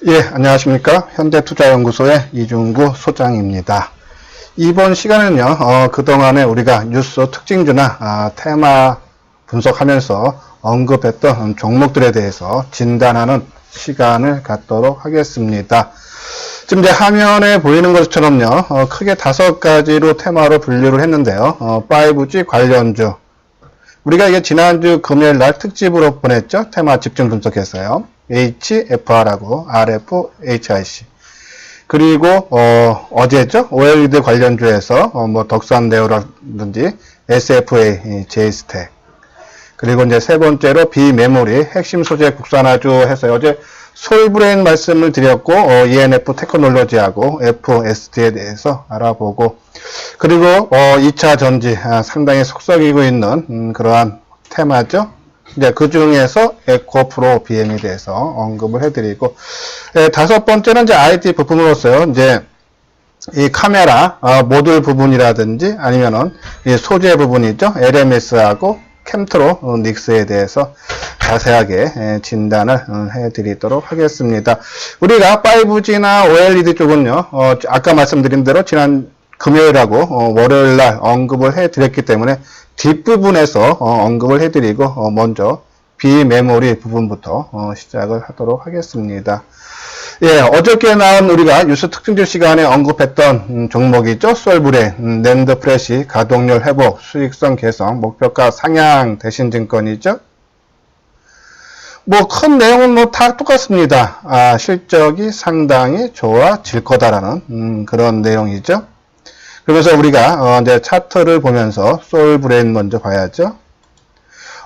예, 안녕하십니까. 현대투자연구소의 이중구 소장입니다. 이번 시간에는요, 그동안에 우리가 뉴스 특징주나 테마 분석하면서 언급했던 종목들에 대해서 진단하는 시간을 갖도록 하겠습니다. 지금 이제 화면에 보이는 것처럼요, 크게 5가지로 테마로 분류를 했는데요. 5G 관련주. 우리가 이게 지난주 금요일 날 특집으로 보냈죠. 테마 집중 분석했어요. HFR하고 RFHIC. 그리고 어제죠. OLED 관련주에서 뭐 덕산네오라든지 SFA, 제이스텍. 그리고 이제 세 번째로 비메모리 핵심 소재 국산화주 해서 어제 솔브레인 말씀을 드렸고 ENF 테크놀로지하고 FST에 대해서 알아보고, 그리고 2차 전지 상당히 속썩이고 있는 그러한 테마죠. 이제 그 중에서 에코프로 BM에 대해서 언급을 해드리고, 5번째는 이제 IT 부품으로서요. 이제 이 카메라 모듈 부분이라든지 아니면은 이 소재 부분이죠. LMS하고 캠트로닉스에 대해서 자세하게 진단을 해드리도록 하겠습니다. 우리가 5G나 OLED 쪽은요, 아까 말씀드린 대로 지난 금요일하고 월요일날 언급을 해드렸기 때문에 뒷부분에서 언급을 해드리고, 먼저 비메모리 부분부터 시작을 하도록 하겠습니다. 예, 어저께 나온 우리가 뉴스 특징주 시간에 언급했던 종목이죠. 솔브레인, 낸드 프레시, 가동률 회복, 수익성 개선, 목표가 상향 대신증권이죠. 뭐 큰 내용은 뭐 다 똑같습니다. 실적이 상당히 좋아질 거다라는 그런 내용이죠. 그래서 우리가 이제 차트를 보면서 솔브레인 먼저 봐야죠.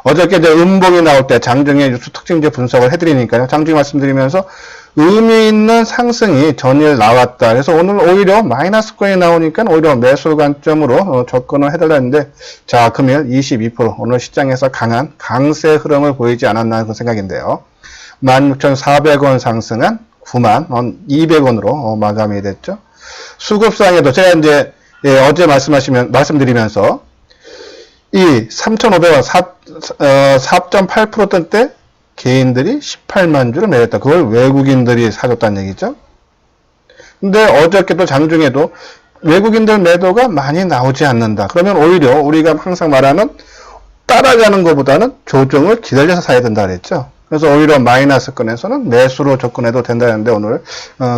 어저께 이제 음봉이 나올 때 장중에 뉴스 특징주 분석을 해드리니까요. 장중에 말씀드리면서 의미 있는 상승이 전일 나왔다. 그래서 오늘 오히려 마이너스권이 나오니까 오히려 매수 관점으로 접근을 해달라는데, 자, 금일 22% 오늘 시장에서 강한 강세 흐름을 보이지 않았나 하는 생각인데요. 16,400원 상승한 91,200원으로 마감이 됐죠. 수급상에도 제가 이제 어제 말씀드리면서 이 3,500원 4.8% 던 때 개인들이 18만 주를 매렸다. 그걸 외국인들이 사줬다는 얘기죠. 근데 어저께도 장중에도 외국인들 매도가 많이 나오지 않는다. 그러면 오히려 우리가 항상 말하는 따라가는 것보다는 조정을 기다려서 사야 된다 그랬죠. 그래서 오히려 마이너스권에서는 매수로 접근해도 된다는데 오늘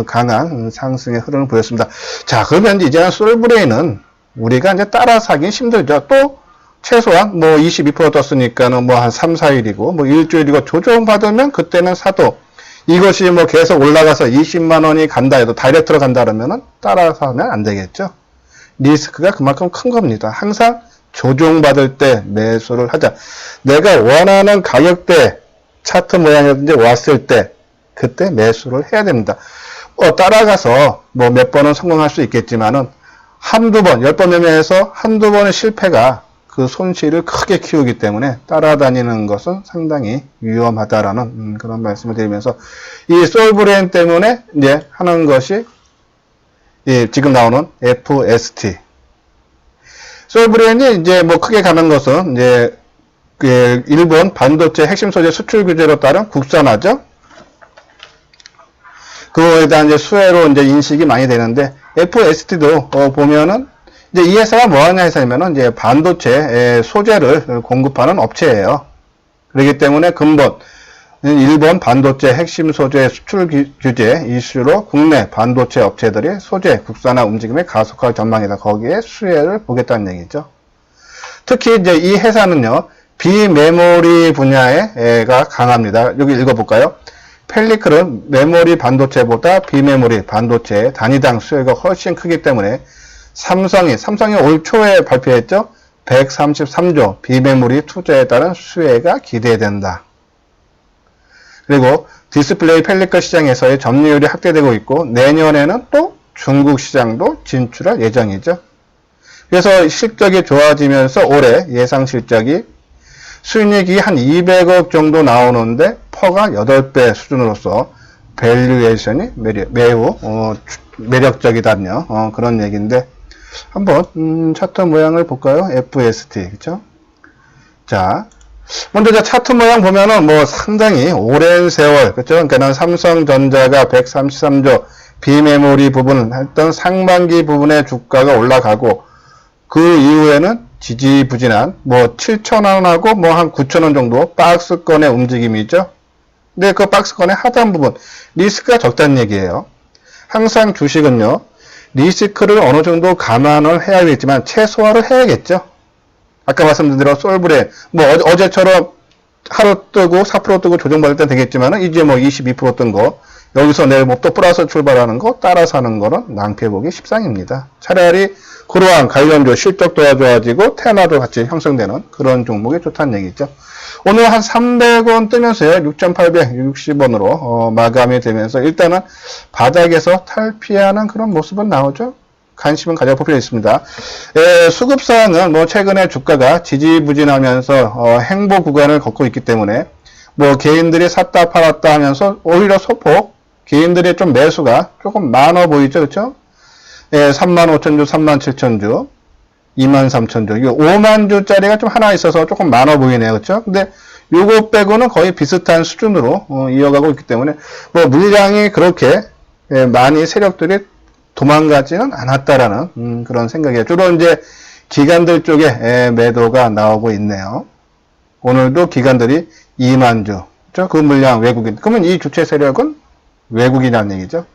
강한 상승의 흐름을 보였습니다. 자, 그러면 이제는 솔브레인은 우리가 이제 따라 사기 힘들죠. 또 최소한 뭐 22% 떴으니까는 뭐 한 3, 4일이고 뭐 일주일이고 조정받으면 그때는 사도, 이것이 뭐 계속 올라가서 20만 원이 간다 해도 다이렉트로 간다 그러면은 따라서 하면 안 되겠죠. 리스크가 그만큼 큰 겁니다. 항상 조정받을 때 매수를 하자. 내가 원하는 가격대 차트 모양이라든지 왔을 때 그때 매수를 해야 됩니다. 따라가서 뭐 몇 번은 성공할 수 있겠지만은 한두 번, 10번 매매해서 한두 번의 실패가 그 손실을 크게 키우기 때문에 따라다니는 것은 상당히 위험하다라는 그런 말씀을 드리면서, 이 솔브레인 때문에 이제 하는 것이 지금 나오는 FST. 솔브레인이 이제 뭐 크게 가는 것은 이제 일본 반도체 핵심 소재 수출 규제로 따른 국산화죠. 그거에 대한 이제 수혜로 이제 인식이 많이 되는데, FST도 보면은 이제 이 회사가 뭐 하냐 회사냐면은 이제 반도체 소재를 공급하는 업체예요. 그렇기 때문에 근본 일본 반도체 핵심 소재 수출 규제 이슈로 국내 반도체 업체들이 소재 국산화 움직임에 가속할 전망이다. 거기에 수혜를 보겠다는 얘기죠. 특히 이제 이 회사는요, 비메모리 분야에가 강합니다. 여기 읽어볼까요? 펠리클은 메모리 반도체보다 비메모리 반도체의 단위당 수혜가 훨씬 크기 때문에 삼성이 올 초에 발표했죠. 133조 비메모리 투자에 따른 수혜가 기대된다. 그리고 디스플레이 펠리클 시장에서의 점유율이 확대되고 있고, 내년에는 또 중국 시장도 진출할 예정이죠. 그래서 실적이 좋아지면서 올해 예상 실적이 수익률이 한 200억 정도 나오는데 퍼가 8배 수준으로서 밸류에이션이 매우 매력적이다며 그런 얘기인데, 한번 차트 모양을 볼까요? FST, 그렇죠? 자, 먼저 이제 차트 모양 보면은 뭐 상당히 오랜 세월, 그렇죠? 그러니까 삼성전자가 133조 비메모리 부분 했던 상반기 부분의 주가가 올라가고 그 이후에는 지지부진한 뭐 7,000원하고 뭐 한 9,000원 정도 박스권의 움직임이죠. 근데 그 박스권의 하단 부분 리스크가 적다는 얘기예요. 항상 주식은요, 리스크를 어느 정도 감안을 해야 되겠지만 최소화를 해야겠죠. 아까 말씀드린 대로 솔브레 뭐 어제처럼 하루 뜨고 4% 뜨고 조정받을 땐 되겠지만 이제 뭐 22% 뜬 거 여기서 내일 뭐 또 플러스 출발하는 거 따라서 하는 거는 낭패보기 십상입니다. 차라리 그러한 관련주 실적도 좋아지고 테마도 같이 형성되는 그런 종목이 좋다는 얘기죠. 오늘 한 300원 뜨면서요, 6,860원으로 마감이 되면서 일단은 바닥에서 탈피하는 그런 모습은 나오죠. 관심은 가져볼 필요 있습니다. 수급사는 뭐 최근에 주가가 지지부진하면서 행보 구간을 걷고 있기 때문에 뭐 개인들이 샀다 팔았다 하면서 오히려 소폭 개인들의 좀 매수가 조금 많아 보이죠, 그렇죠? 35,000주, 37,000주, 23,000주, 이거 5만 주짜리가 좀 하나 있어서 조금 많아 보이네요, 그렇죠? 근데 요거 빼고는 거의 비슷한 수준으로 이어가고 있기 때문에 뭐 물량이 그렇게 많이 세력들이 도망가지는 않았다라는 그런 생각이에요. 주로 이제 기관들 쪽에 매도가 나오고 있네요. 오늘도 기관들이 2만 주, 그렇죠? 그 물량 외국인. 그러면 이 주체 세력은 외국인이라는 얘기죠.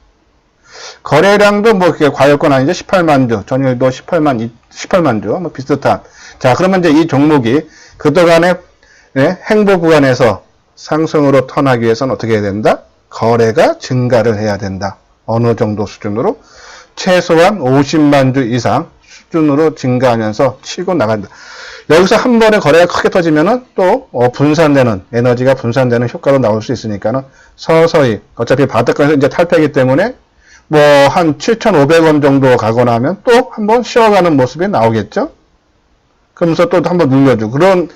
거래량도 뭐 그게 과열권 아니죠. 18만 주, 전일도 18만 주, 뭐 비슷한. 자, 그러면 이제 이 종목이 그동안의 행보 구간에서 상승으로 턴하기 위해서는 어떻게 해야 된다? 거래가 증가를 해야 된다. 어느 정도 수준으로? 최소한 50만 주 이상 수준으로 증가하면서 치고 나간다. 여기서 한 번에 거래가 크게 터지면은 또 분산되는, 에너지가 분산되는 효과로 나올 수 있으니까는 서서히, 어차피 바닥권에서 이제 탈피하기 때문에 뭐 한 7,500원 정도 가거나 하면 또 한번 쉬어가는 모습이 나오겠죠? 그러면서 또 한번 눌려주고 그런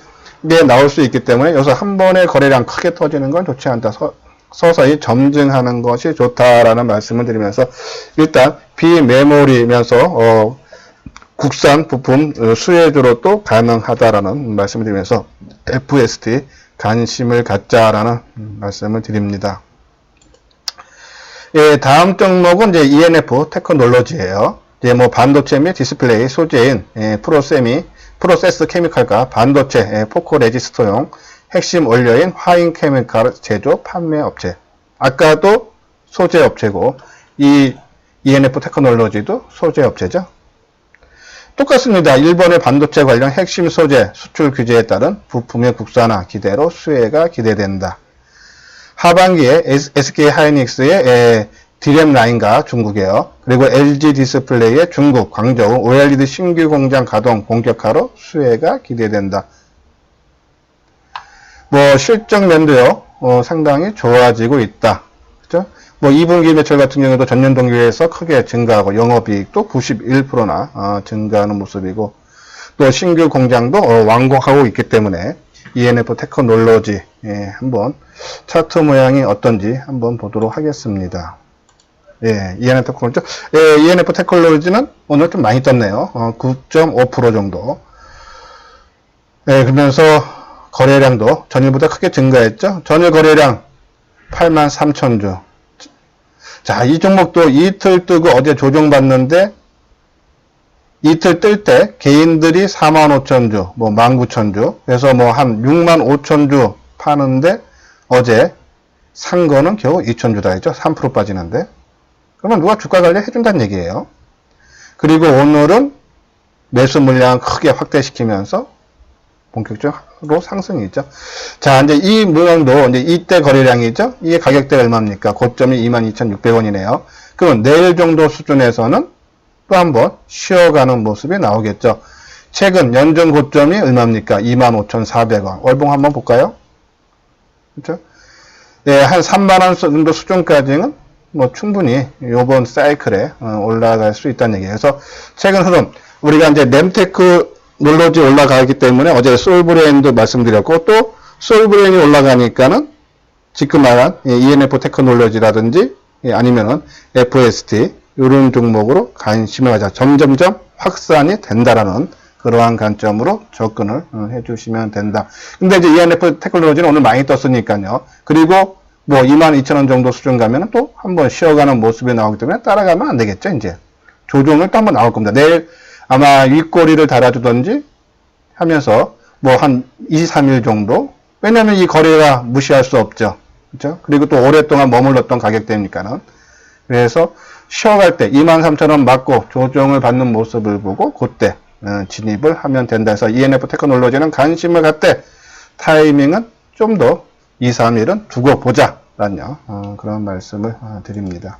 게 나올 수 있기 때문에 여기서 한 번에 거래량 크게 터지는 건 좋지 않다. 서서히 점증하는 것이 좋다라는 말씀을 드리면서 일단 비메모리면서 국산 부품 수혜주로 또 가능하다라는 말씀을 드리면서 FST 관심을 갖자라는 말씀을 드립니다. 예, 다음 종목은 이제 ENF 테크놀로지예요. 이제 뭐 반도체 및 디스플레이 소재인 프로세스 케미칼과 반도체 포코 레지스터용 핵심 원료인 화인 케미칼 제조 판매 업체. 아까도 소재 업체고 이 ENF 테크놀로지도 소재 업체죠. 똑같습니다. 일본의 반도체 관련 핵심 소재 수출 규제에 따른 부품의 국산화 기대로 수혜가 기대된다. 하반기에 SK 하이닉스의 디램 라인과 중국이에요. 그리고 LG 디스플레이의 중국 광저우 OLED 신규 공장 가동 본격화로 수혜가 기대된다. 뭐 실적 면도요 상당히 좋아지고 있다. 그죠? 뭐 2분기 매출 같은 경우도 전년 동기에서 크게 증가하고 영업이익도 91%나 증가하는 모습이고 또 신규 공장도 완공하고 있기 때문에 ENF 테크놀로지 한번 차트 모양이 어떤지 한번 보도록 하겠습니다. ENF 테크놀로지. ENF 테크놀로지는 오늘 좀 많이 떴네요. 9.5% 정도. 그러면서 거래량도 전일보다 크게 증가했죠. 전일 거래량 83,000주. 자, 이 종목도 이틀 뜨고 어제 조정받는데 이틀 뜰 때 개인들이 45,000주, 뭐 19,000주, 그래서 뭐 한 65,000주 파는데 어제 산 거는 겨우 2,000주다 했죠. 3% 빠지는데. 그러면 누가 주가 관리 해준다는 얘기예요. 그리고 오늘은 매수 물량 크게 확대시키면서 본격적으로 상승이 있죠. 자, 이제 이 모양도 이제 이때 거래량이죠. 이게 가격대가 얼마입니까? 고점이 22,600원이네요. 그럼 내일 정도 수준에서는 또 한번 쉬어가는 모습이 나오겠죠. 최근 연중 고점이 얼마입니까? 25,400원. 월봉 한번 볼까요? 그렇죠? 한 3만원 정도 수준까지는 뭐 충분히 요번 사이클에 올라갈 수 있다는 얘기예요. 그래서 최근 흐름, 우리가 이제 램테크 놀러지 올라가기 때문에 어제 솔브레인도 말씀드렸고 또 솔브레인이 올라가니까는 지금 말한 ENF 테크놀로지라든지 아니면은 FST 이런 종목으로 관심을 가져 점점점 확산이 된다라는 그러한 관점으로 접근을 해주시면 된다. 근데 이제 ENF 테크놀로지는 오늘 많이 떴으니까요. 그리고 뭐 22,000원 정도 수준 가면은 또 한번 쉬어가는 모습이 나오기 때문에 따라가면 안 되겠죠, 이제. 조정을 또 한번 나올 겁니다. 내일 아마 윗꼬리를 달아주던지 하면서 뭐 한 2, 3일 정도. 왜냐면 이 거래가 무시할 수 없죠. 그렇죠? 그리고 또 오랫동안 머물렀던 가격대니까는. 그래서 쉬어갈 때 23,000원 맞고 조정을 받는 모습을 보고 그때 진입을 하면 된다 해서 ENF 테크놀로지는 관심을 갖되 타이밍은 좀 더 2, 3일은 두고 보자 라는 그런 말씀을 드립니다.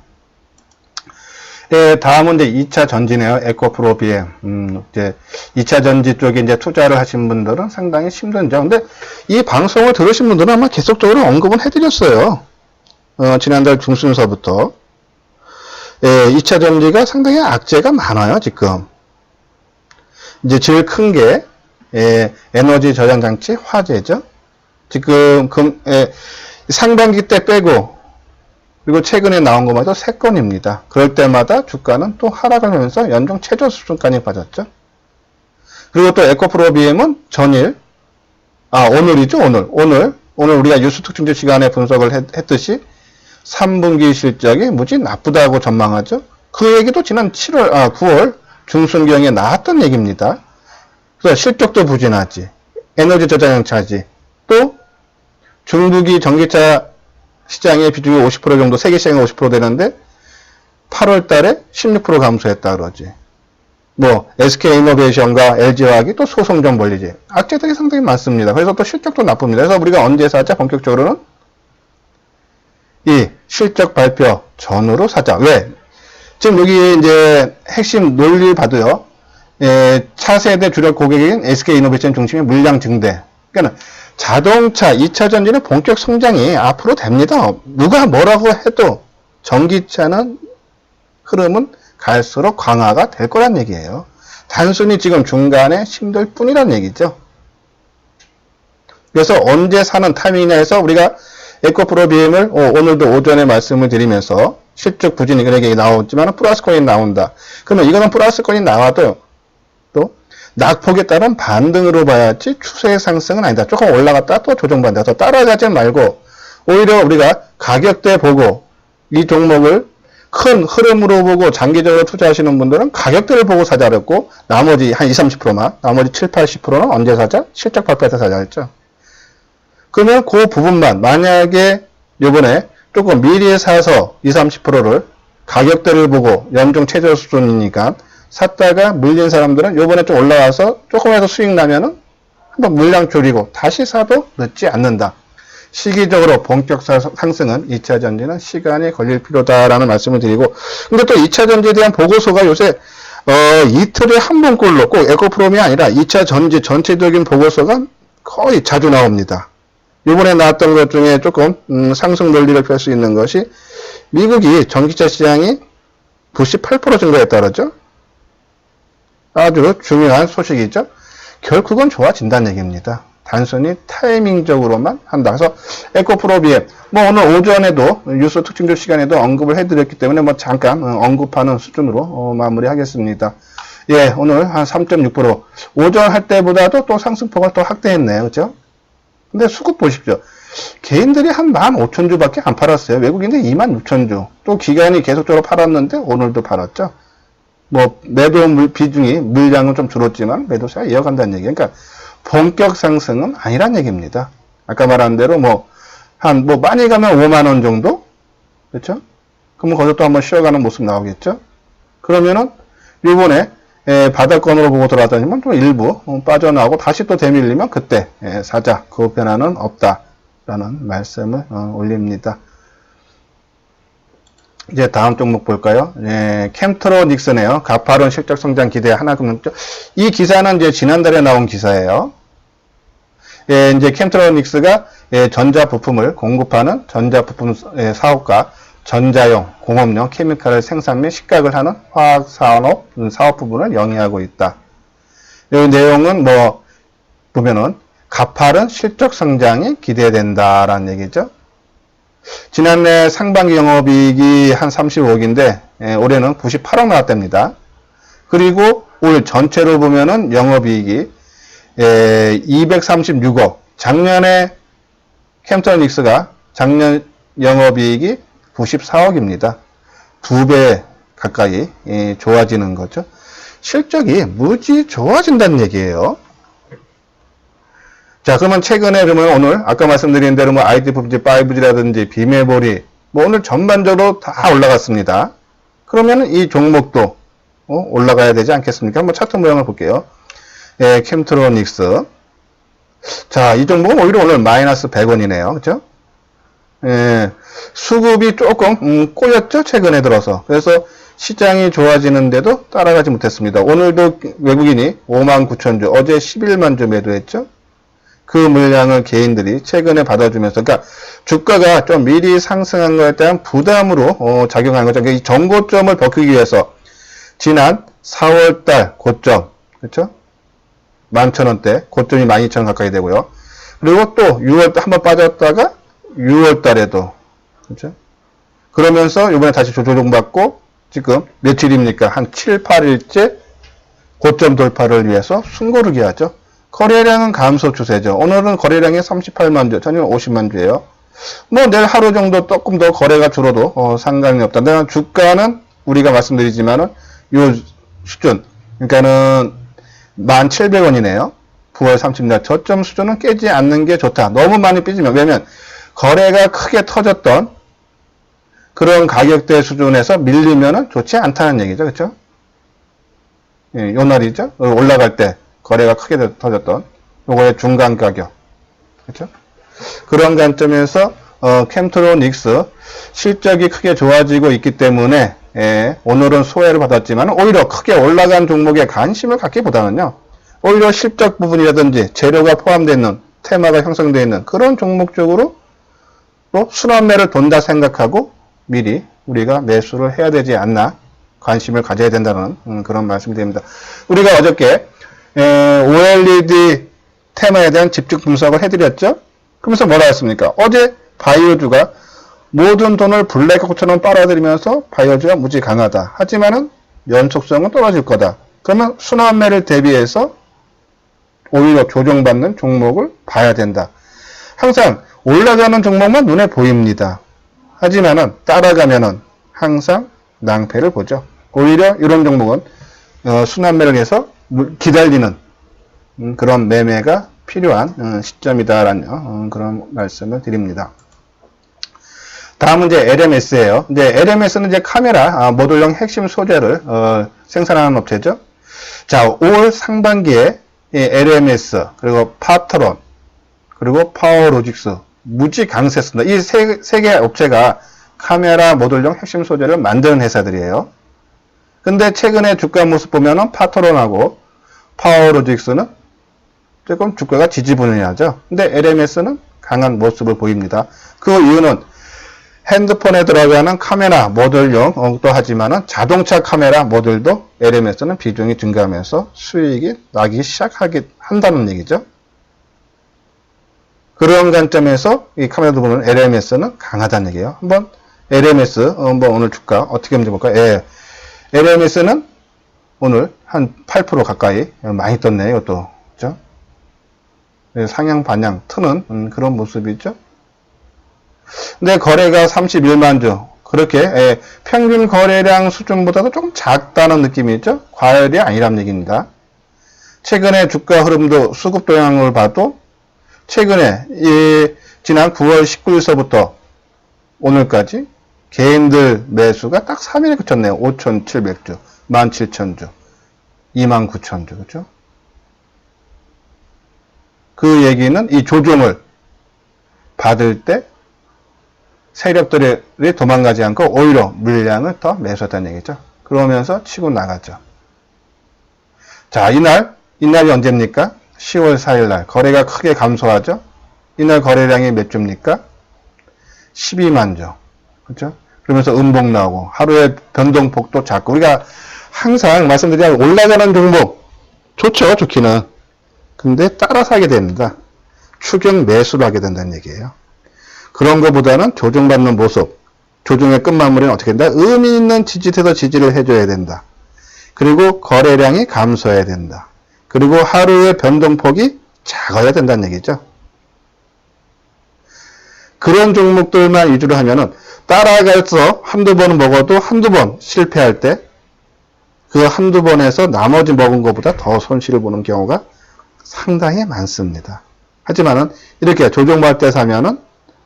예, 다음은 이제 2차 전지네요. 에코프로 BM. 이제 2차 전지 쪽에 이제 투자를 하신 분들은 상당히 힘든죠. 근데 이 방송을 들으신 분들은 아마 계속적으로 언급은 해드렸어요. 지난달 중순서부터. 예, 2차 전지가 상당히 악재가 많아요, 지금. 이제 제일 큰 게, 에너지 저장 장치, 화재죠. 지금, 상반기 때 빼고, 그리고 최근에 나온 것마다 3건입니다. 그럴 때마다 주가는 또 하락을 하면서 연중 최저 수준까지 빠졌죠. 그리고 또 에코프로 BM은 전일, 오늘이죠, 오늘 우리가 뉴스 특징주 시간에 분석을 했듯이 3분기 실적이 무지 나쁘다고 전망하죠. 그 얘기도 지난 9월 중순경에 나왔던 얘기입니다. 그래서 실적도 부진하지, 에너지 저장 차지, 또 중국이 전기차 시장의 비중이 50% 정도, 세계 시장이 50% 되는데 8월 달에 16% 감소했다 그러지. 뭐 SK이노베이션과 LG화학이 또 소송 좀 벌리지. 악재들이 상당히 많습니다. 그래서 또 실적도 나쁩니다. 그래서 우리가 언제 사자? 본격적으로는 이 실적 발표 전후로 사자. 왜? 지금 여기 이제 핵심 논리 봐도요. 차세대 주력 고객인 SK이노베이션 중심의 물량 증대. 그러니까 자동차 2차 전지는 본격 성장이 앞으로 됩니다. 누가 뭐라고 해도 전기차는 흐름은 갈수록 강화가 될 거란 얘기예요. 단순히 지금 중간에 힘들 뿐이란 얘기죠. 그래서 언제 사는 타이밍이냐 해서 우리가 에코프로 BM을 오늘도 오전에 말씀을 드리면서 실적 부진이 그렇게 나오지만 플러스 코인 나온다. 그러면 이거는 플러스 코인 나와도 또 낙폭에 따른 반등으로 봐야지 추세 상승은 아니다. 조금 올라갔다 또 조정받는다. 그래서 따라가지 말고 오히려 우리가 가격대 보고 이 종목을 큰 흐름으로 보고 장기적으로 투자하시는 분들은 가격대를 보고 사자 그랬고 나머지 한 20, 30%만 나머지 7, 80%는 언제 사자? 실적 발표할 때 사자 했죠. 그러면 그 부분만 만약에 요번에 조금 미리 사서 20, 30%를 가격대를 보고 연중 최저 수준이니까 샀다가 물린 사람들은 요번에 좀 올라와서 조금이라도 수익 나면은 한번 물량 줄이고 다시 사도 늦지 않는다. 시기적으로 본격 상승은 2차 전지는 시간이 걸릴 필요다라는 말씀을 드리고, 근데 또 2차 전지에 대한 보고서가 요새 이틀에 한 번꼴로 꼭 에코프롬이 아니라 2차 전지 전체적인 보고서가 거의 자주 나옵니다. 이번에 나왔던 것 중에 조금 상승 논리를 펼 수 있는 것이 미국이 전기차 시장이 98% 증가했다 그러죠. 아주 중요한 소식이죠. 결국은 좋아진다는 얘기입니다. 단순히 타이밍적으로만 한다. 그래서 에코프로 BM, 뭐 오늘 오전에도 뉴스 특징주 시간에도 언급을 해드렸기 때문에 뭐 잠깐 언급하는 수준으로 마무리하겠습니다. 예, 오늘 한 3.6% 오전 할 때보다도 또 상승폭을 또 확대했네요. 그죠? 근데 수급 보십시오. 개인들이 한 15,000주밖에 안 팔았어요. 외국인들이 26,000주. 또 기관이 계속적으로 팔았는데 오늘도 팔았죠. 뭐 매도 비중이 물량은 좀 줄었지만 매도세가 이어간다는 얘기. 그러니까 본격 상승은 아니란 얘기입니다. 아까 말한 대로 뭐 많이 가면 5만 원 정도, 그렇죠? 그러면 거기서 또 한번 쉬어가는 모습 나오겠죠. 그러면은 요번에 바닥권으로 보고 돌아다니면 또 일부 빠져나오고 다시 또 되밀리면 그때 사자. 그 변화는 없다라는 말씀을 올립니다. 이제 다음 종목 볼까요? 캠트로닉스네요. 가파른 실적 성장 기대 하나금융. 이 기사는 이제 지난달에 나온 기사예요. 이제 캠트로닉스가 전자 부품을 공급하는 전자 부품 사업과 전자용, 공업용, 케미칼을 생산 및 식각을 하는 화학 산업 사업 부분을 영위하고 있다. 이 내용은 뭐 보면은 가파른 실적 성장이 기대된다라는 얘기죠. 지난해 상반기 영업이익이 한 35억인데 올해는 98억 나왔답니다. 그리고 올 전체로 보면은 영업이익이 236억. 작년에 캠트로닉스가 작년 영업이익이 94억입니다. 2배 가까이 좋아지는 거죠. 실적이 무지 좋아진다는 얘기예요. 자, 그러면 최근에 그러면 오늘 아까 말씀드린 대로 뭐 IT PUBG, 5G라든지 비메모리 뭐 오늘 전반적으로 다 올라갔습니다. 그러면 이 종목도 올라가야 되지 않겠습니까? 한번 차트 모양을 볼게요. 예, 캠트로닉스. 자, 이 종목은 오히려 오늘 마이너스 100원이네요. 그렇죠? 예, 수급이 조금 꼬였죠? 최근에 들어서. 그래서 시장이 좋아지는데도 따라가지 못했습니다. 오늘도 외국인이 59,000주, 어제 11만 주 매도했죠? 그 물량을 개인들이 최근에 받아주면서, 그러니까 주가가 좀 미리 상승한 것에 대한 부담으로 작용하는 거죠. 이 정고점을 벗기기 위해서 지난 4월달 고점, 그렇죠? 11,000원대, 고점이 12,000원 가까이 되고요. 그리고 또 6월달 한번 빠졌다가 6월달에도, 그렇죠? 그러면서 이번에 다시 조정받고 지금 며칠입니까? 한 7, 8일째 고점 돌파를 위해서 숨고르기 하죠. 거래량은 감소 추세죠. 오늘은 거래량이 38만 주, 전일 50만 주예요. 뭐 내일 하루 정도 조금 더 거래가 줄어도 상관이 없다. 내가 주가는 우리가 말씀드리지만은 요 수준, 그러니까는 1,700원이네요. 9월 30일 저점 수준은 깨지 않는 게 좋다. 너무 많이 삐지면, 왜냐면 거래가 크게 터졌던 그런 가격대 수준에서 밀리면은 좋지 않다는 얘기죠. 그렇죠? 예, 요 날이죠. 올라갈 때 거래가 크게 터졌던 요거의 중간 가격. 그렇죠? 그런 관점에서 캠트로닉스 실적이 크게 좋아지고 있기 때문에 오늘은 소외를 받았지만 오히려 크게 올라간 종목에 관심을 갖기보다는요. 오히려 실적 부분이라든지 재료가 포함되어 있는 테마가 형성되어 있는 그런 종목 쪽으로 또 순환매를 돈다 생각하고 미리 우리가 매수를 해야 되지 않나 관심을 가져야 된다는 그런 말씀드립니다. 우리가 어저께 OLED 테마에 대한 집중 분석을 해드렸죠. 그러면서 뭐라 했습니까? 어제 바이오주가 모든 돈을 블랙호크처럼 빨아들이면서 바이오주가 무지 강하다. 하지만은 연속성은 떨어질 거다. 그러면 순환매를 대비해서 오히려 조정받는 종목을 봐야 된다. 항상 올라가는 종목만 눈에 보입니다. 하지만은 따라가면은 항상 낭패를 보죠. 오히려 이런 종목은 순환매를 해서 기다리는 그런 매매가 필요한 시점이다라는 그런 말씀을 드립니다. 다음은 이제 LMS예요. 이제 LMS는 이제 카메라 모듈형 핵심 소재를 생산하는 업체죠. 자, 올 상반기에 LMS 그리고 파트론 그리고 파워로직스 무지 강세습니다. 이 세 개 업체가 카메라 모듈형 핵심 소재를 만드는 회사들이에요. 근데 최근에 주가 모습 보면은 파트론하고 파워로직스는 조금 주가가 지지부진하죠. 근데 LMS는 강한 모습을 보입니다. 그 이유는 핸드폰에 들어가는 카메라 모듈형도 하지만은 자동차 카메라 모듈도 LMS는 비중이 증가하면서 수익이 나기 한다는 얘기죠. 그런 관점에서 이 카메라도 보면 LMS는 강하다는 얘기예요. 한번 LMS 한번 오늘 주가 어떻게 문제 볼까요? 예. LMS는 오늘 한 8% 가까이 많이 떴네요. 또 그렇죠? 상향 반향 트는 그런 모습이죠. 근데 거래가 31만 주 그렇게 평균 거래량 수준보다도 조금 작다는 느낌이죠. 과열이 아니란 얘기입니다. 최근에 주가 흐름도 수급 동향을 봐도 최근에 지난 9월 19일서부터 오늘까지 개인들 매수가 딱 3일에 그쳤네요. 5,700주, 17,000주, 29,000주, 그렇죠? 그 얘기는 이 조정을 받을 때 세력들이 도망가지 않고 오히려 물량을 더 매수했다는 얘기죠. 그러면서 치고 나갔죠. 자, 이날이 언제입니까? 10월 4일날 거래가 크게 감소하죠. 이날 거래량이 몇 주입니까? 12만 주. 그렇죠? 그러면서 음봉 나오고 하루에 변동폭도 작고 우리가 항상 말씀드리면 올라가는 종목 좋죠. 좋기는. 근데 따라서 하게 됩니다. 추격 매수를 하게 된다는 얘기예요. 그런 것보다는 조정받는 모습, 조정의 끝마무리는 어떻게 된다? 의미 있는 지지대에서 지지를 해줘야 된다. 그리고 거래량이 감소해야 된다. 그리고 하루의 변동폭이 작아야 된다는 얘기죠. 그런 종목들만 위주로 하면은 따라가서 한두 번 먹어도 한두 번 실패할 때 그 한두 번에서 나머지 먹은 것보다 더 손실을 보는 경우가 상당히 많습니다. 하지만은 이렇게 조정받을 때 사면은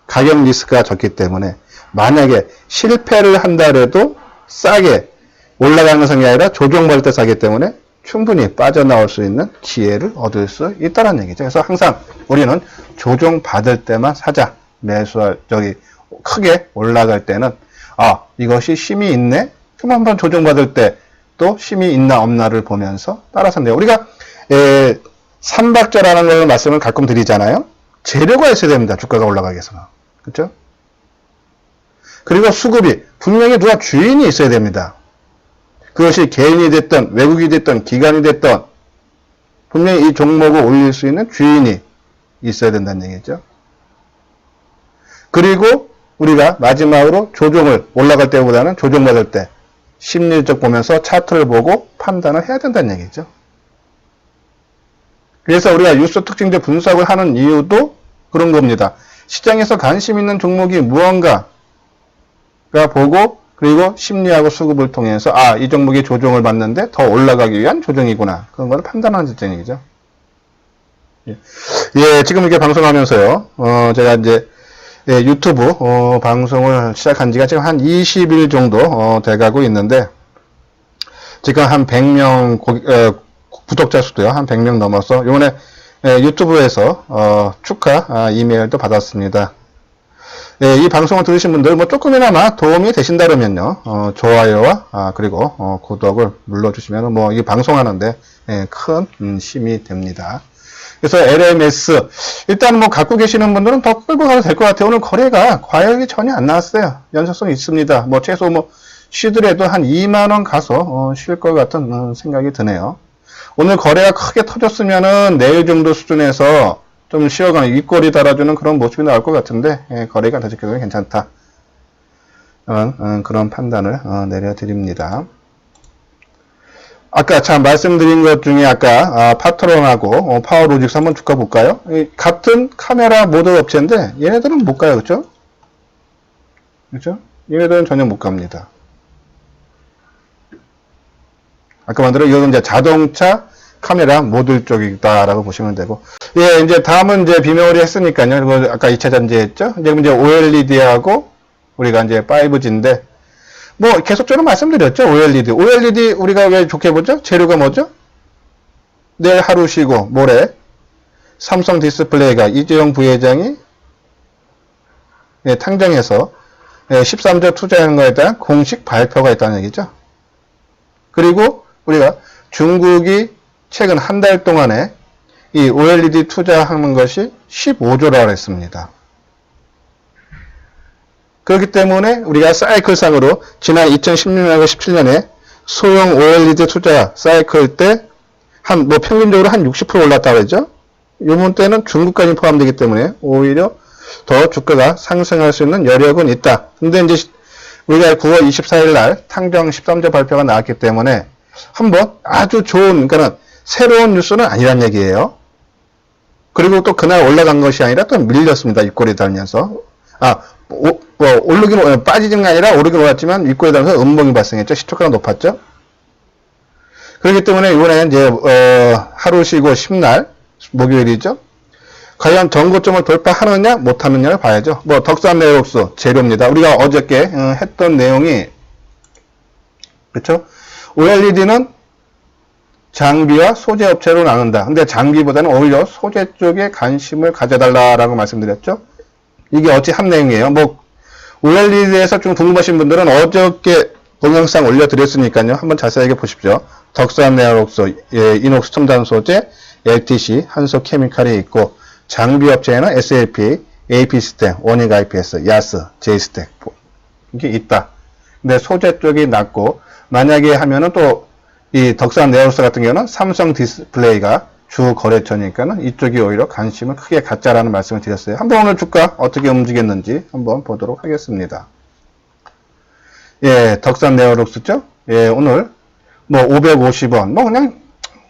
가격 리스크가 적기 때문에 만약에 실패를 한다 해도 싸게 올라가는 성이 아니라 조정받을 때 싸기 때문에 충분히 빠져나올 수 있는 기회를 얻을 수 있다는 얘기죠. 그래서 항상 우리는 조정받을 때만 사자. 매수할, 크게 올라갈 때는, 이것이 힘이 있네? 그럼 한번 조정받을 때 또 힘이 있나 없나를 보면서 따라서 돼요. 우리가, 삼박자라는 걸 말씀을 가끔 드리잖아요. 재료가 있어야 됩니다. 주가가 올라가기 위해서는. 그렇죠? 그리고 수급이, 분명히 누가 주인이 있어야 됩니다. 그것이 개인이 됐던, 외국이 됐던, 기관이 됐던, 분명히 이 종목을 올릴 수 있는 주인이 있어야 된다는 얘기죠. 그리고 우리가 마지막으로 조정을 올라갈 때보다는 조정받을 때 심리적 보면서 차트를 보고 판단을 해야 된다는 얘기죠. 그래서 우리가 뉴스 특징적 분석을 하는 이유도 그런 겁니다. 시장에서 관심 있는 종목이 무언가가 보고 그리고 심리하고 수급을 통해서 이 종목이 조정을 받는데 더 올라가기 위한 조정이구나. 그런 걸 판단하는 얘기죠. 예, 지금 이렇게 방송하면서요. 제가 이제 유튜브 방송을 시작한 지가 지금 한 20일 정도 돼가고 있는데 지금 한 100명 구독자 수도요. 한 100명 넘어서 이번에 유튜브에서 축하 이메일도 받았습니다. 이 방송을 들으신 분들 뭐 조금이나마 도움이 되신다면요. 좋아요와 그리고 구독을 눌러주시면 뭐 이 방송하는데 큰 힘이 됩니다. 그래서 LMS 일단 뭐 갖고 계시는 분들은 더 끌고 가도 될 것 같아요. 오늘 거래가 과열이 전혀 안 나왔어요. 연속성이 있습니다. 뭐 최소 뭐 쉬더라도 한 2만 원 가서 쉴 것 같은 생각이 드네요. 오늘 거래가 크게 터졌으면은 내일 정도 수준에서 좀 쉬어가는 윗꼬리 달아주는 그런 모습이 나올 것 같은데 거래가 터질 경우에 괜찮다. 그런 판단을 내려드립니다. 아까 참 말씀드린 것 중에 아까 파트론하고 파워로직스 한번 주가 볼까요? 같은 카메라 모델 업체인데 얘네들은 못 가요. 그렇죠? 그렇죠? 얘네들은 전혀 못 갑니다. 아까 만들어 이건 이제 자동차 카메라 모듈 쪽이다라고 보시면 되고. 예, 이제 다음은 이제 비메모리 했으니까요. 그리고 아까 2차 전지 했죠? 이제 OLED하고 우리가 이제 5G인데 뭐 계속적으로 말씀드렸죠. OLED 우리가 왜 좋게 보죠? 재료가 뭐죠? 내일 하루 쉬고 모레 삼성 디스플레이가 이재용 부회장이 탕정해서 13조 투자하는 것에 대한 공식 발표가 있다는 얘기죠. 그리고 우리가 중국이 최근 한 달 동안에 이 OLED 투자하는 것이 15조라고 했습니다. 그렇기 때문에 우리가 사이클상으로 지난 2016년하고 17년에 소형 OLED 투자 사이클 때 한 뭐 평균적으로 한 60% 올랐다고 그러죠. 요번 때는 중국까지 포함되기 때문에 오히려 더 주가가 상승할 수 있는 여력은 있다. 근데 이제 우리가 9월 24일 날 탕정 13조 발표가 나왔기 때문에 한번 아주 좋은 그러니까 새로운 뉴스는 아니란 얘기예요. 그리고 또 그날 올라간 것이 아니라 또 밀렸습니다. 윗꼬리 달면서. 오르긴, 빠지는 게 아니라 오르긴 올랐지만 윗꼬리 달면서 음봉이 발생했죠. 시초가가 높았죠. 그렇기 때문에 이번에 이제, 하루 쉬고 10날, 목요일이죠. 과연 전고점을 돌파하느냐, 못하느냐를 봐야죠. 뭐, 덕산 네오록스 재료입니다. 우리가 어저께 했던 내용이, 그쵸? OLED는 장비와 소재 업체로 나눈다. 근데 장비보다는 오히려 소재 쪽에 관심을 가져달라라고 말씀드렸죠. 이게 어찌 한 내용이에요. 뭐 OLED에서 좀 궁금하신 분들은 어저께 동영상 올려드렸으니까요. 한번 자세하게 보십시오. 덕산 네오록스, 이녹스 첨단 소재, LTC, 한소 케미칼이 있고 장비 업체에는 SLP, AP스텍, 원익 IPS, 야스, J스텍 이게 있다. 근데 소재 쪽이 낮고 만약에 하면은 또 이 덕산 네오록스 같은 경우는 삼성 디스플레이가 주 거래처니까는 이쪽이 오히려 관심을 크게 갖자라는 말씀을 드렸어요. 한번 오늘 주가 어떻게 움직였는지 한번 보도록 하겠습니다. 예, 덕산 네오록스죠? 예, 오늘 뭐 550원, 뭐 그냥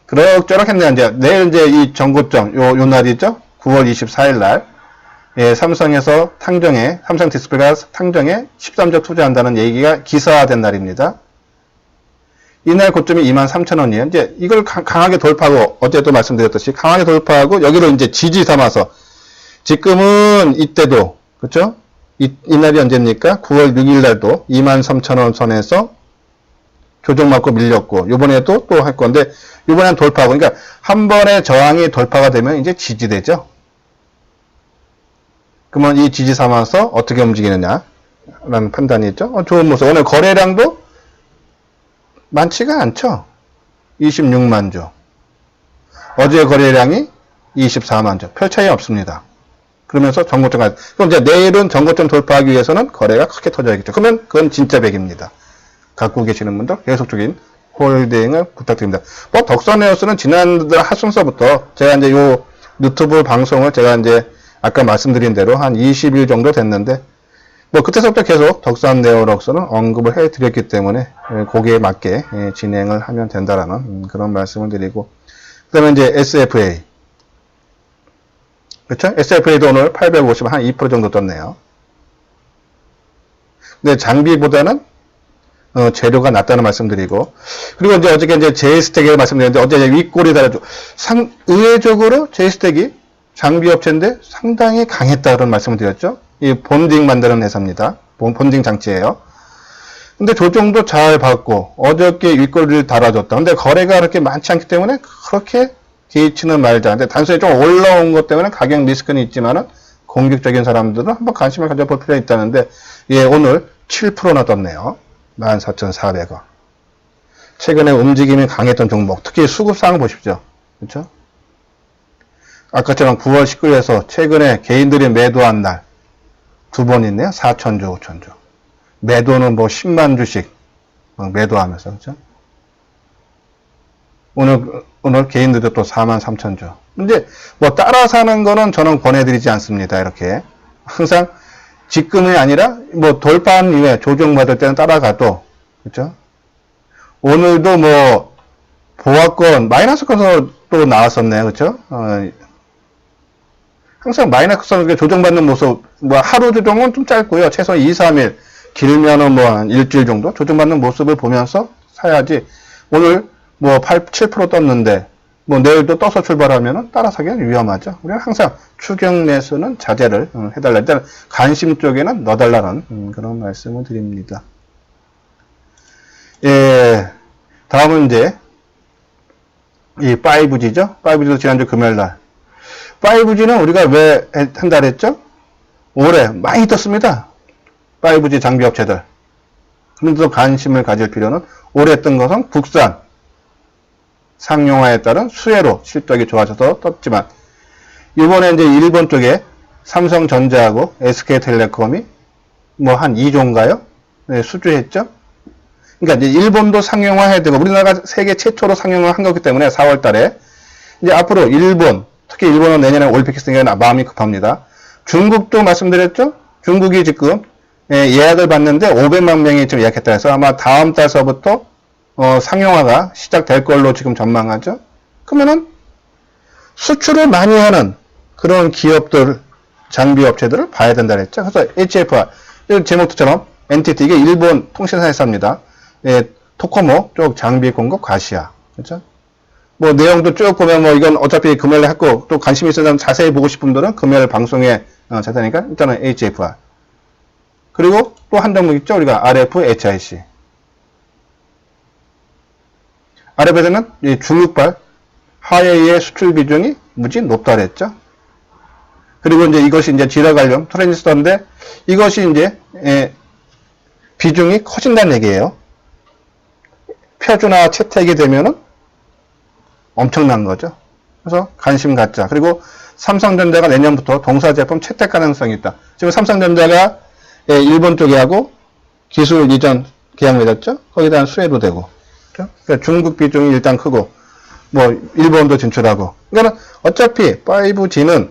그럭저럭 했네요. 이제 내일 이제 이 정고점 요 날이죠. 9월 24일 날 예, 삼성에서 탕정에 삼성 디스플레이가 탕정에 13조 투자한다는 얘기가 기사화된 날입니다. 이날 고점이 23,000원이에요. 이제 이걸 강하게 돌파하고 어제도 말씀드렸듯이 강하게 돌파하고 여기로 이제 지지 삼아서 지금은 이때도 그렇죠? 이날이 언제입니까? 9월 6일 날도 23,000원 선에서 조정받고 밀렸고 요번에도 또 할 건데 요번엔 돌파하고 그러니까 한 번의 저항이 돌파가 되면 이제 지지되죠. 그러면 이 지지 삼아서 어떻게 움직이느냐 라는 판단이 있죠. 좋은 모습. 오늘 거래량도 많지가 않죠. 26만 주. 어제 거래량이 24만 주. 별 차이 없습니다. 그러면서 정고점까지. 그럼 이제 내일은 정고점 돌파하기 위해서는 거래가 크게 터져야겠죠. 그러면 그건 진짜 백입니다. 갖고 계시는 분들 계속적인 홀딩을 부탁드립니다. 뭐 덕선에어스는 지난달 하순서부터 제가 이제 요 유튜브 방송을 제가 이제 아까 말씀드린 대로 한 20일 정도 됐는데 뭐 그때서부터 계속 덕산 네오럭스는 언급을 해드렸기 때문에 거기에 맞게 진행을 하면 된다라는 그런 말씀을 드리고 그 다음에 이제 SFA 그렇죠? SFA도 오늘 850 한 2% 정도 떴네요. 근데 장비보다는 재료가 낫다는 말씀드리고 그리고 이제 어저께 이제 제이스택을 말씀드렸는데 어제 이제 윗골이 달아줘 의외적으로 제이스택이 장비업체인데 상당히 강했다 그런 말씀을 드렸죠. 이 본딩 만드는 회사입니다. 본딩 장치예요. 근데 조정도 잘 받고 어저께 윗골을 달아줬다. 근데 거래가 그렇게 많지 않기 때문에 그렇게 개의치는 말자. 근데 단순히 좀 올라온 것 때문에 가격 리스크는 있지만은 공격적인 사람들은 한번 관심을 가져볼 필요가 있다는데 예, 오늘 7%나 떴네요. 14,400원. 최근에 움직임이 강했던 종목, 특히 수급상을 보십시오. 그렇죠? 아까처럼 9월 19일에서 최근에 개인들이 매도한 날 두 번 있네요. 4,000주, 5,000주. 매도는 뭐 10만 주씩 매도하면서 그렇죠? 오늘 개인들도 또 43,000주. 근데 뭐 따라 사는 거는 저는 권해드리지 않습니다. 이렇게 항상 지금이 아니라 뭐 돌파한 이후에 조정받을 때는 따라가도 그렇죠? 오늘도 뭐 보합권 마이너스 건서 또 나왔었네요. 그렇죠? 항상 마이너스 건서 조정받는 모습 뭐 하루 조정은 좀 짧고요. 최소 2, 3일 길면은 뭐 한 일주일 정도 조정받는 모습을 보면서 사야지 오늘 뭐 7% 떴는데 뭐 내일도 떠서 출발하면은 따라 사기는 위험하죠. 우리는 항상 추격 매수는 자제를 해달라. 일단 관심 쪽에는 넣어달라는 그런 말씀을 드립니다. 예, 다음은 이제 이 5G죠. 5G도 지난주 금요일날 5G는 우리가 왜 한다 그랬죠? 올해 많이 떴습니다. 5G 장비 업체들. 그런데도 관심을 가질 필요는 올해 뜬 것은 국산 상용화에 따른 수혜로 실적이 좋아져서 떴지만 이번에 이제 일본 쪽에 삼성전자하고 SK텔레콤이 뭐 한 2조인가요? 네, 수주했죠. 그러니까 이제 일본도 상용화해야 되고 우리나라가 세계 최초로 상용화 한 거기 때문에 4월 달에 이제 앞으로 일본, 특히 일본은 내년에 올림픽 있으니까 마음이 급합니다. 중국도 말씀드렸죠. 중국이 지금 예약을 받는데 500만 명이 지금 예약했다 해서 아마 다음 달서부터 상용화가 시작될 걸로 지금 전망하죠. 그러면은 수출을 많이 하는 그런 기업들, 장비 업체들을 봐야 된다 그랬죠. 그래서 HFR, 제목처럼 NTT, 이게 일본 통신사 회사입니다. 예, 토코모 쪽 장비 공급 과시야. 그렇죠? 뭐 내용도 쭉 보면 뭐 이건 어차피 금요일에 했고 또 관심 있으면 자세히 보고 싶은 분들은 금요일 방송에 자세하니까 일단은 HFR. 그리고 또 한 종목 있죠. 우리가 RFHIC. RF에서는 중국발 화웨이의 수출 비중이 무지 높다 그랬죠. 그리고 이제 이것이 이제 지라 관련 트랜지스터인데 이것이 이제 비중이 커진다는 얘기예요. 표준화 채택이 되면은 엄청난 거죠. 그래서 관심 갖자. 그리고 삼성전자가 내년부터 동사 제품 채택 가능성이 있다. 지금 삼성전자가 일본 쪽에 하고 기술 이전 계약 맺었죠. 거기에 대한 수혜도 되고. 그러니까 중국 비중이 일단 크고 뭐 일본도 진출하고. 그러니까 어차피 5G는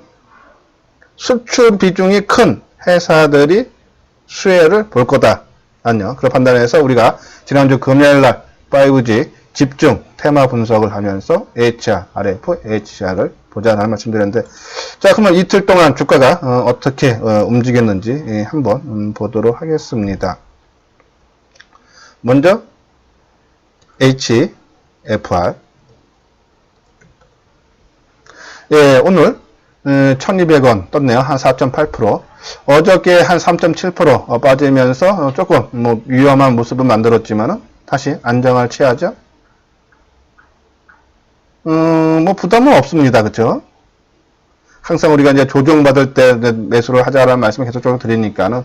수출 비중이 큰 회사들이 수혜를 볼 거다. 아니요. 그런 판단을 해서 우리가 지난주 금요일날 5G 집중 테마 분석을 하면서 HR, RF, HR을 보자라는 말씀드렸는데, 자, 그러면 이틀 동안 주가가 어떻게 움직였는지 한번 보도록 하겠습니다. 먼저 HFR. 예, 오늘 1200원 떴네요. 한 4.8%. 어저께 한 3.7% 빠지면서 조금 뭐 위험한 모습을 만들었지만은 다시 안정을 취하죠. 뭐 부담은 없습니다. 그쵸? 항상 우리가 이제 조정받을 때 매수를 하자라는 말씀을 계속적으로 드리니까는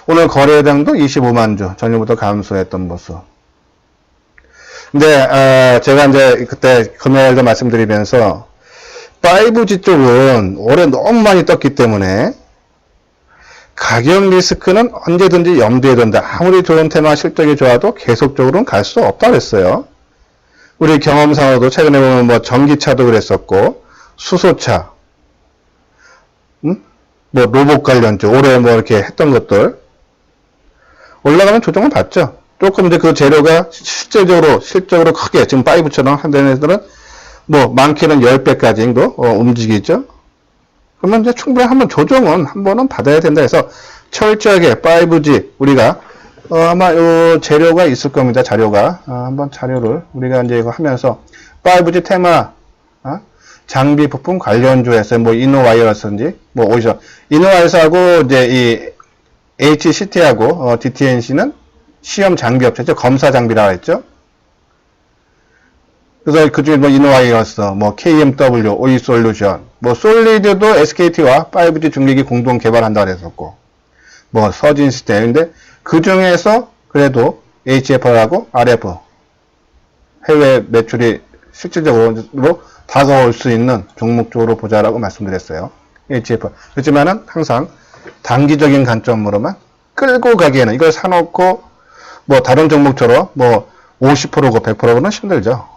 오늘 거래량도 25만 주 전일부터 감소했던 모습. 근데 제가 이제 그때 금요일도 말씀드리면서 5G 쪽은 올해 너무 많이 떴기 때문에 가격 리스크는 언제든지 염두에 둔다. 아무리 좋은 테마 실적이 좋아도 계속적으로는 갈 수 없다 그랬어요. 우리 경험상으로도 최근에 보면 뭐 전기차도 그랬었고 수소차, 뭐 로봇 관련 쪽 올해 뭐 이렇게 했던 것들 올라가면 조정을 받죠. 조금 이제 그 재료가 실적으로 크게 지금 5처럼 한다는 애들은 뭐 많게는 10배까지 정도 움직이죠. 그러면 이제 충분히 한번 조정은 한 번은 받아야 된다 해서 철저하게 5G 우리가 아마 요 재료가 있을 겁니다. 자료가 한번 자료를 우리가 이제 이거 하면서 5G 테마 장비 부품 관련주에서 뭐 이노와이어스인지 뭐 오디션 이노와이어스하고 이제 이 HCT하고 DTNC는 시험 장비 업체죠. 검사 장비라고 했죠. 그래서 그중에 뭐 이노와이어스, 뭐 KMW, 오이솔루션, 뭐 솔리드도 SKT와 5G 중계기 공동 개발한다고 했었고, 뭐 서진 시스템인데 그 중에서 그래도 HFR하고 RF 해외 매출이 실질적으로 다가올 수 있는 종목 쪽으로 보자라고 말씀드렸어요. HFR. 그렇지만은 항상 단기적인 관점으로만 끌고 가기에는 이걸 사놓고 뭐 다른 종목처럼 뭐 50%고 100%고는 힘들죠.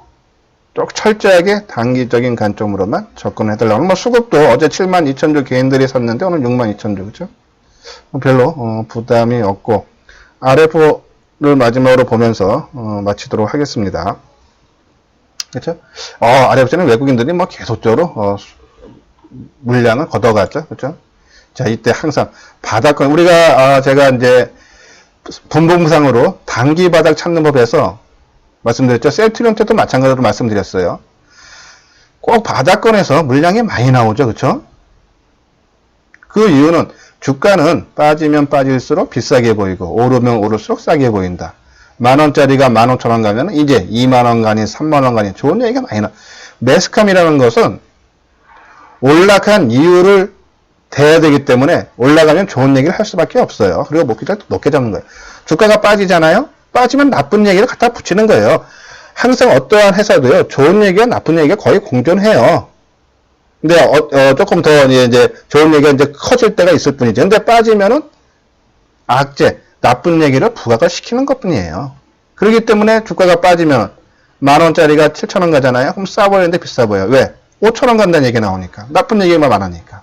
좀 철저하게 단기적인 관점으로만 접근해달라고. 뭐 수급도 어제 72,000주 개인들이 샀는데 오늘 62,000주 그죠? 별로 부담이 없고 RF를 마지막으로 보면서 마치도록 하겠습니다. 그렇죠? RF는 외국인들이 뭐 계속적으로 물량을 걷어갔죠. 그렇죠? 자, 이때 항상 바닥권 우리가 제가 이제 분봉상으로 단기 바닥 찾는 법에서 말씀드렸죠. 셀트리온 때도 마찬가지로 말씀드렸어요. 꼭 바닥권에서 물량이 많이 나오죠. 그렇죠? 그 이유는 주가는 빠지면 빠질수록 비싸게 보이고 오르면 오를수록 싸게 보인다. 만원짜리가 15,000원 가면 이제 2만원 가니 3만원 가니 좋은 얘기가 많이 나. 매스컴이라는 것은 올라간 이유를 대야 되기 때문에 올라가면 좋은 얘기를 할 수밖에 없어요. 그리고 목표를 높게 잡는 거예요. 주가가 빠지잖아요. 빠지면 나쁜 얘기를 갖다 붙이는 거예요. 항상 어떠한 회사도요. 좋은 얘기와 나쁜 얘기가 거의 공존해요. 근데 조금 더 이제 좋은 얘기가 이제 커질 때가 있을 뿐이죠. 근데 빠지면은 악재, 나쁜 얘기를 부각을 시키는 것뿐이에요. 그렇기 때문에 주가가 빠지면 10,000원짜리가 7,000원 가잖아요. 그럼 싸 보이는데 비싸 보여요. 왜? 5,000원 간다는 얘기 나오니까. 나쁜 얘기만 많으니까.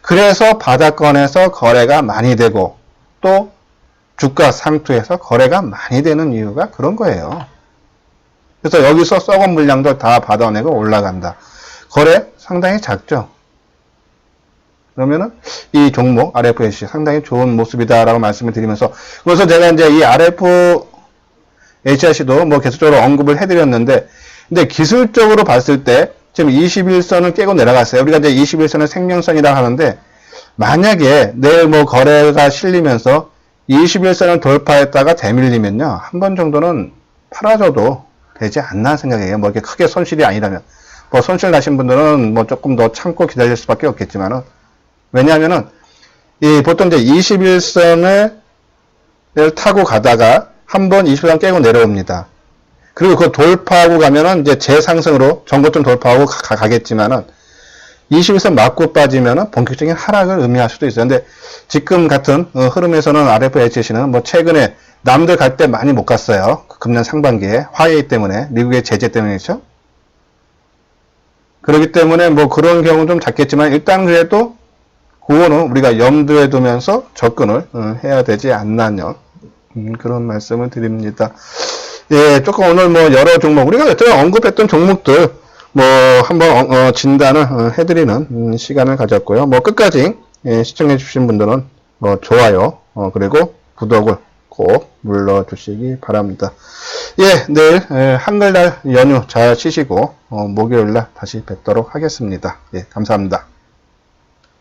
그래서 바닥권에서 거래가 많이 되고 또 주가 상투에서 거래가 많이 되는 이유가 그런 거예요. 그래서 여기서 썩은 물량도 다 받아내고 올라간다. 거래 상당히 작죠. 그러면은 이 종목 RFSC 상당히 좋은 모습이다라고 말씀을 드리면서 그래서 제가 이제 이 RF HRC도 뭐 계속적으로 언급을 해드렸는데 근데 기술적으로 봤을 때 지금 21선을 깨고 내려갔어요. 우리가 이제 21선을 생명선이라고 하는데 만약에 내일 뭐 거래가 실리면서 21선을 돌파했다가 대밀리면요. 한 번 정도는 팔아줘도 되지 않나 생각해요. 뭐 이렇게 크게 손실이 아니라면. 뭐 손실 나신 분들은 뭐 조금 더 참고 기다릴 수밖에 없겠지만은 왜냐하면은 이 보통 이제 21선을 타고 가다가 한번 21선 깨고 내려옵니다. 그리고 그 돌파하고 가면은 이제 재상승으로 전고점 돌파하고 가겠지만은 21선 맞고 빠지면은 본격적인 하락을 의미할 수도 있어요. 근데 지금 같은 흐름에서는 RFHC는 뭐 최근에 남들 갈 때 많이 못 갔어요. 금년 상반기에 화웨이 때문에 미국의 제재 때문이죠. 그렇기 때문에 뭐 그런 경우는 좀 작겠지만 일단 그래도 그거는 우리가 염두에 두면서 접근을 해야 되지 않나요? 그런 말씀을 드립니다. 예, 조금 오늘 뭐 여러 종목, 우리가 여태 언급했던 종목들, 뭐 한번 진단을 해드리는 시간을 가졌고요. 뭐 끝까지 시청해주신 분들은 뭐 좋아요, 그리고 구독을 꼭 눌러주시기 바랍니다. 예, 내일 한글날 연휴 잘 쉬시고 목요일날 다시 뵙도록 하겠습니다. 예, 감사합니다.